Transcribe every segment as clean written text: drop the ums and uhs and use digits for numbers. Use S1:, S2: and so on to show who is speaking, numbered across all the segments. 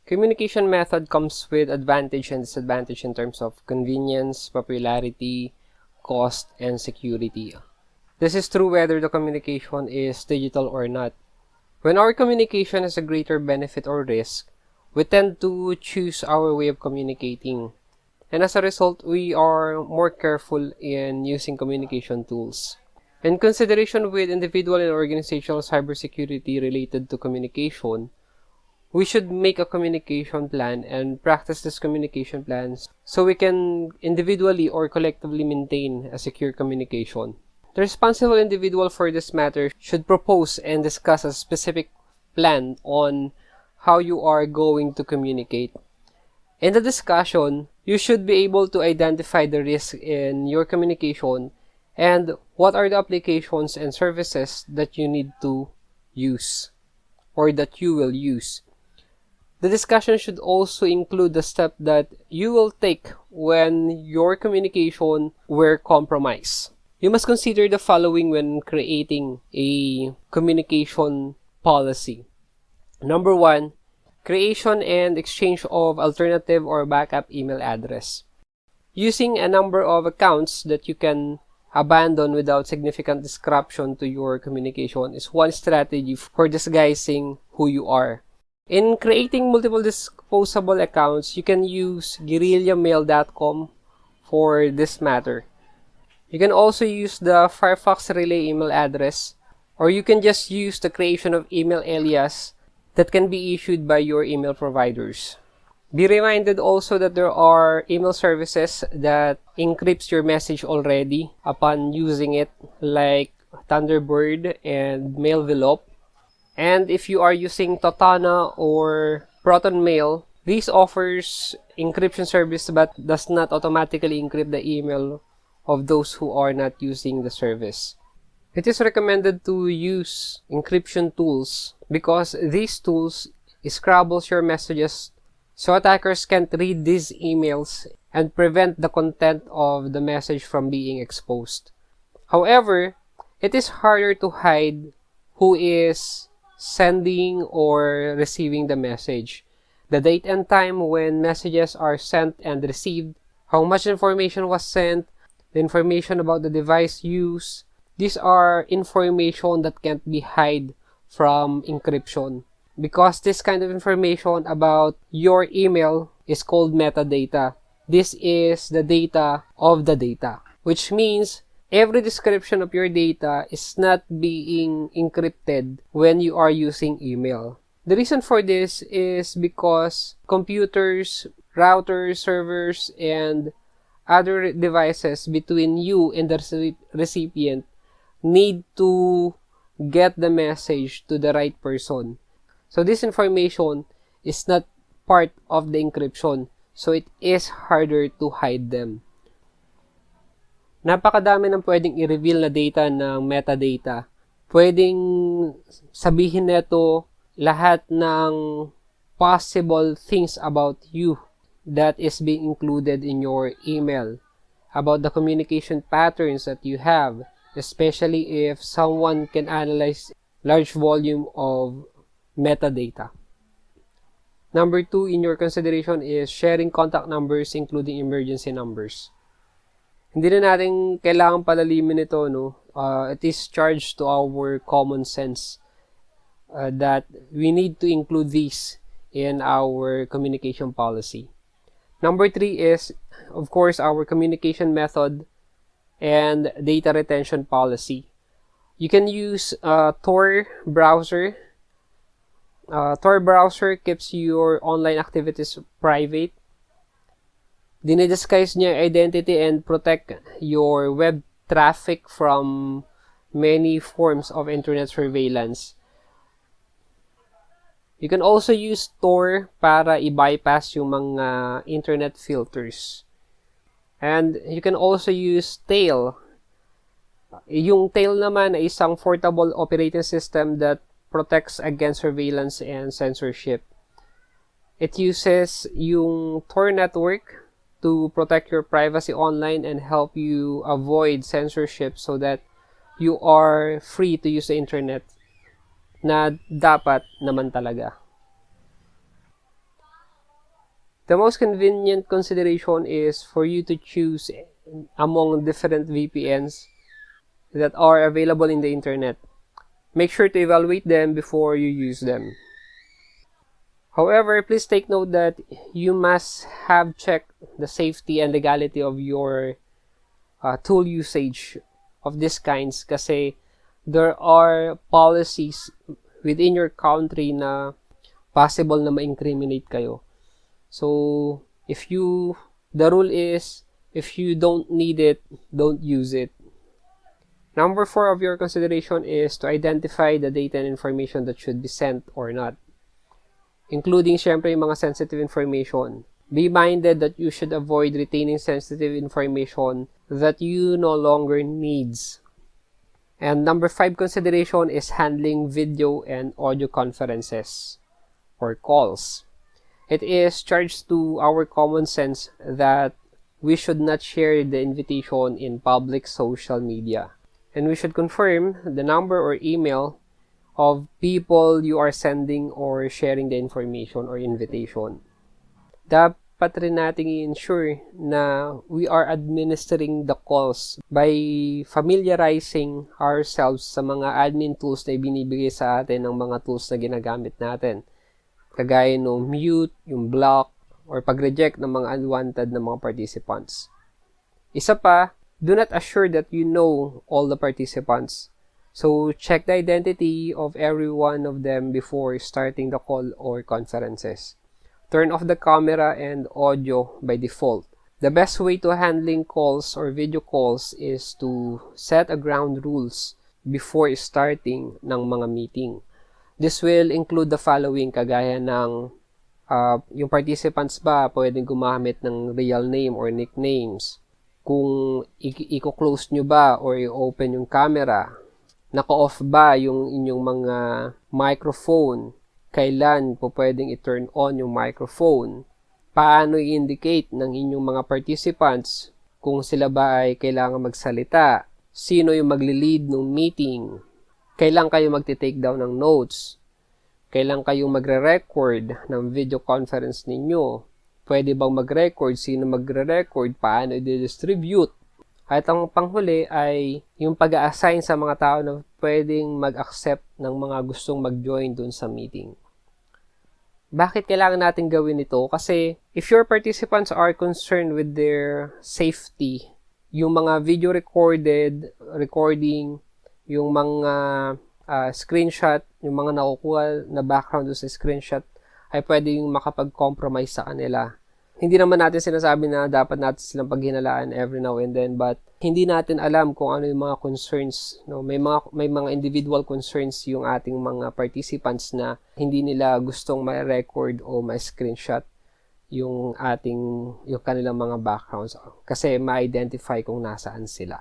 S1: Communication method comes with advantage and disadvantage in terms of convenience, popularity, cost, and security. This is true whether the communication is digital or not. When our communication has a greater benefit or risk, we tend to choose our way of communicating. And as a result, we are more careful in using communication tools. In consideration with individual and organizational cybersecurity related to communication, we should make a communication plan and practice this communication plans so we can individually or collectively maintain a secure communication. The responsible individual for this matter should propose and discuss a specific plan on how you are going to communicate. In the discussion, you should be able to identify the risk in your communication and what are the applications and services that you need to use or that you will use. The discussion should also include the step that you will take when your communication were compromised. You must consider the following when creating a communication policy. Number 1, creation and exchange of alternative or backup email address. Using a number of accounts that you can abandon without significant disruption to your communication is one strategy for disguising who you are. In creating multiple disposable accounts, you can use guerrillamail.com for this matter. You can also use the Firefox Relay email address, or you can just use the creation of email alias that can be issued by your email providers. Be reminded also that there are email services that encrypts your message already upon using it, like Thunderbird and Mailvelope. And if you are using Totana or ProtonMail, this offers encryption service but does not automatically encrypt the email of those who are not using the service. It is recommended to use encryption tools because these tools scrabbles your messages so attackers can't read these emails and prevent the content of the message from being exposed. However, it is harder to hide who is sending or receiving the message, the date and time when messages are sent and received, how much information was sent, the information about the device used. These are information that can't be hid from encryption because this kind of information about your email is called metadata. This is the data of the data, which means every description of your data is not being encrypted when you are using email. The reason for this is because computers, routers, servers, and other devices between you and the recipient need to get the message to the right person. So this information is not part of the encryption, so it is harder to hide them. Napakadami ng pwedeng i-reveal na data ng metadata. Pwedeng sabihin nito lahat ng possible things about you that is being included in your email, about the communication patterns that you have, especially if someone can analyze large volume of metadata. Number 2 in your consideration is sharing contact numbers including emergency numbers. Hindi na natin kailangan palalimin ito, no? It is charged to our common sense that we need to include these in our communication policy. Number 3 is, of course, our communication method and data retention policy. You can use Tor browser. Tor browser keeps your online activities private. Dinidisguise niya identity and protect your web traffic from many forms of internet surveillance. You can also use Tor para i-bypass yung mga internet filters. And you can also use Tail. Yung Tail naman ay isang portable operating system that protects against surveillance and censorship. It uses yung Tor network to protect your privacy online and help you avoid censorship so that you are free to use the internet na dapat naman talaga. The most convenient consideration is for you to choose among different VPNs that are available in the internet. Make sure to evaluate them before you use them. However, please take note that you must have checked the safety and legality of your tool usage of these kinds kasi there are policies within your country na possible na ma-incriminate kayo. So, the rule is, if you don't need it, don't use it. Number 4 of your consideration is to identify the data and information that should be sent or not, including syempre yung mga sensitive information. Be minded that you should avoid retaining sensitive information that you no longer needs. And number 5 consideration is handling video and audio conferences or calls. It is charged to our common sense that we should not share the invitation in public social media. And we should confirm the number or email of people you are sending or sharing the information or invitation. Dapat rin nating i-ensure na we are administering the calls by familiarizing ourselves sa mga admin tools na ibinibigay sa atin ng mga tools na ginagamit natin. Kagaya no mute, yung block, or pag-reject ng mga unwanted na mga participants. Isa pa, do not assure that you know all the participants. So, check the identity of every one of them before starting the call or conferences. Turn off the camera and audio by default. The best way to handling calls or video calls is to set a ground rules before starting ng mga meeting. This will include the following, kagaya ng yung participants ba pwedeng gumamit ng real name or nicknames, kung i-close nyo ba or i-open yung camera, naka-off ba yung inyong mga microphone, kailan po pwedeng i-turn on yung microphone, paano i-indicate ng inyong mga participants kung sila ba ay kailangan magsalita, sino yung magli-lead ng meeting, kailan kayo magti-take down ng notes, kailan kayo magre-record ng video conference ninyo, pwede bang mag-record, sino magre-record, paano i-distribute. At ang panghuli ay yung pag-a-assign sa mga tao na pwedeng mag-accept ng mga gustong mag-join dun sa meeting. Bakit kailangan natin gawin ito? Kasi if your participants are concerned with their safety, yung mga video recording, yung mga screenshot, yung mga nakukuha na background sa screenshot ay pwedeng makapag-compromise sa kanila. Hindi naman natin sinasabi na dapat natin silang paghinalaan every now and then, but hindi natin alam kung ano yung mga concerns. No? May mga individual concerns yung ating mga participants na hindi nila gustong ma-record o ma-screenshot yung kanilang mga backgrounds kasi ma-identify kung nasaan sila.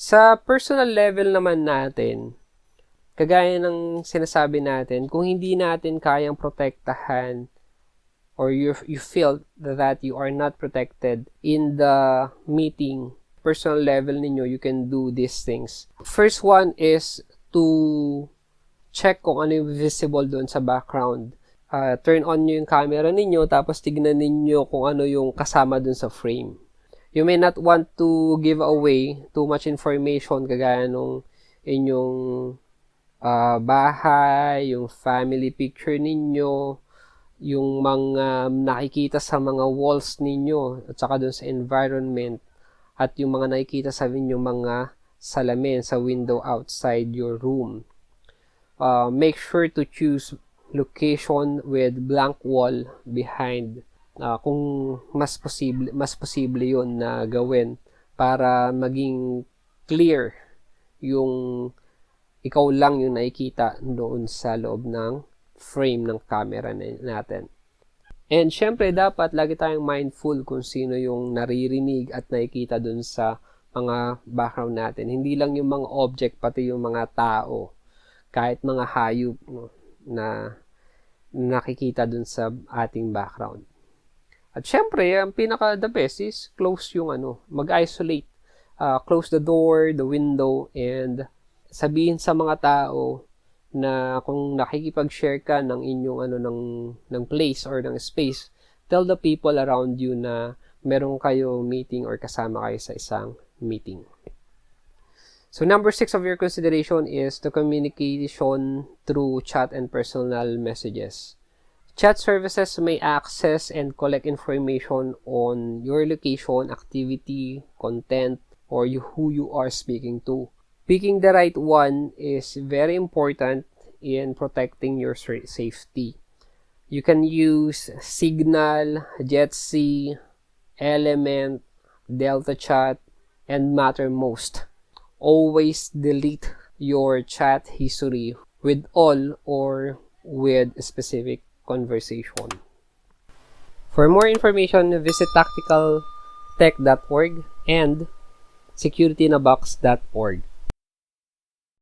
S1: Sa personal level naman natin, kagaya ng sinasabi natin, kung hindi natin kayang protektahan or you feel that you are not protected in the meeting, personal level ninyo, you can do these things. First one is to check kung ano yung visible doon sa background. Turn on nyo yung camera ninyo, tapos tignan ninyo kung ano yung kasama doon sa frame. You may not want to give away too much information, kagaya nung inyong bahay, yung family picture ninyo, yung mga nakikita sa mga walls ninyo, at saka dun sa environment, at yung mga nakikita sa inyong mga salamin sa window outside your room. Make sure to choose location with blank wall behind, kung mas posible yun na gawin para maging clear yung ikaw lang yung nakikita doon sa loob ng frame ng camera natin. And syempre, dapat lagi tayong mindful kung sino yung naririnig at nakikita dun sa mga background natin. Hindi lang yung mga object, pati yung mga tao. Kahit mga hayop, no, na nakikita dun sa ating background. At syempre, ang pinaka-the best is close yung mag-isolate. Close the door, the window, and sabihin sa mga tao na kung nakikipag-share ka ng inyong ng place or ng space, tell the people around you na meron kayo meeting or kasama kayo sa isang meeting. So number 6 of your consideration is the communication through chat and personal messages. Chat services may access and collect information on your location, activity, content, or who you are speaking to. Picking the right one is very important in protecting your safety. You can use Signal, Jitsi, Element, Delta Chat, and Mattermost. Always delete your chat history with all or with a specific conversation. For more information, visit tacticaltech.org and securityinabox.org.